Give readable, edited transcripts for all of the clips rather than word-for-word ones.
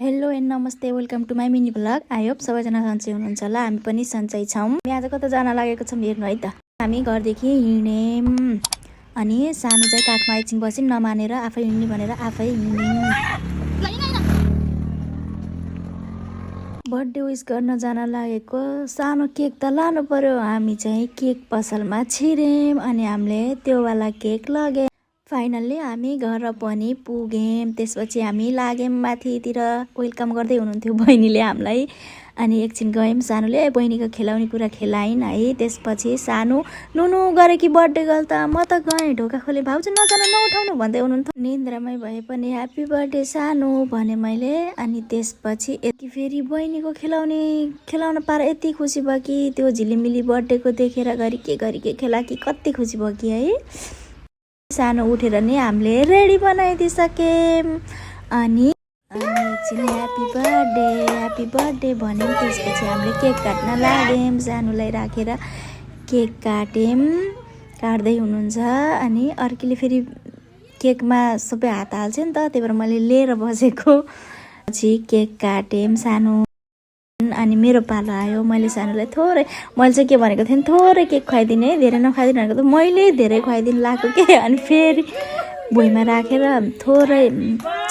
Hello and नमस्ते, welcome to my mini blog. I hope सबैजना सन्चै हुनुहुन्छ होला। हामी पनि सन्चै छौँ। हामी आज कता जान लागेको छौँ हेर्नु है त। हामी घरदेखि हिँड्यौँ अनि सानो चाहिँ काखमा एकछिन बस्यौँ, नमानेर आफै हिँड्ने भनेर आफै हिँड्यौँ। बर्थडे विस गर्न जान लागेको सानो केक त लानु पर्यो। हामी चाहिँ केक पसलमा छिर्यौँ अनि हामीले त्यो वाला केक लग्यौँ। फाइनल्ली हामी घर पनि पुग्यौँ। त्यसपछि हामी लाग्यौँ माथितिर। वेलकम गर्दै हुनुहुन्थ्यो बहिनीले हामीलाई। अनि एकछिन गयौँ, सानोले बहिनीको खेलाउने कुरा खेलाइन् है। त्यसपछि सानो नुनु गरे कि बर्थडे गर्ल त म त गएँ, ढोका खोलेँ, भाउजू नजानु नउठाउनु भन्दै हुनुहुन्थ्यो। निन्द्रामै भए पनि ह्याप्पी बर्थडे सानो भने मैले। अनि त्यसपछि यति फेरि बहिनीको खेलाउन पाएर यति खुसी भयो कि त्यो झिलिमिली बर्थडेको देखेर घरि के खेला कि कति खुसी भयो कि है। सानो उठेर नि हामीले रेडी बनाइदिइसक्यौँ। अनि एकछिन ह्याप्पी बर्थडे भन्यौँ। त्यसपछि हामीले केक काट्न लाग्यौँ। सानोलाई राखेर केक काट्दै हुनुहुन्छ। अनि अर्कीले फेरि केकमा सबै हात हाल्छ नि त, त्यही भएर मैले लिएर बसेको। पछि केक काट्यौँ सानो। अनि मेरो पालो आयो। मैले सानोलाई मैले चाहिँ के भनेको थिएँ, थोरै केक खुवाइदिने है, धेरै नखुवाइदिनु भनेको त मैले धेरै खुवाइदिनु लाग्यो के। अनि फेरि भुइँमा राखेर थोरै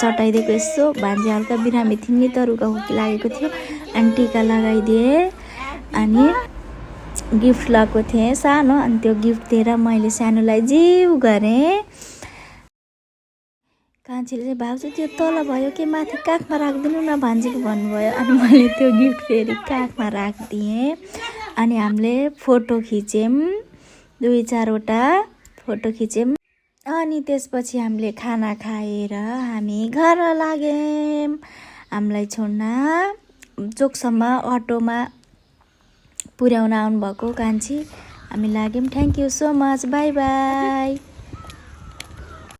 चटाइदिएको। यसो भान्जी हल्का बिरामी थिइन् नि त, रुगा खोकी लागेको थियो। अनि टिका लगाइदिएँ अनि गिफ्ट लगाएको थिएँ सानो। अनि त्यो गिफ्ट दिएर मैले सानोलाई जिउ गरेँ। कान्छीले चाहिँ भाउजू त्यो तल भयो कि माथि काखमा राखिदिनु न भान्जीको भन्नुभयो। अनि मैले त्यो गिफ्ट फेरि काखमा राखिदिएँ। अनि हामीले फोटो खिच्यौँ, 2-4वटा फोटो खिच्यौँ। अनि त्यसपछि हामीले खाना खाएर हामी घर लाग्यौँ। हामीलाई छोड्न चोकसम्म अटोमा पुर्याउन आउनुभएको कान्छी। हामी लाग्यौँ। Thank you so much, by by.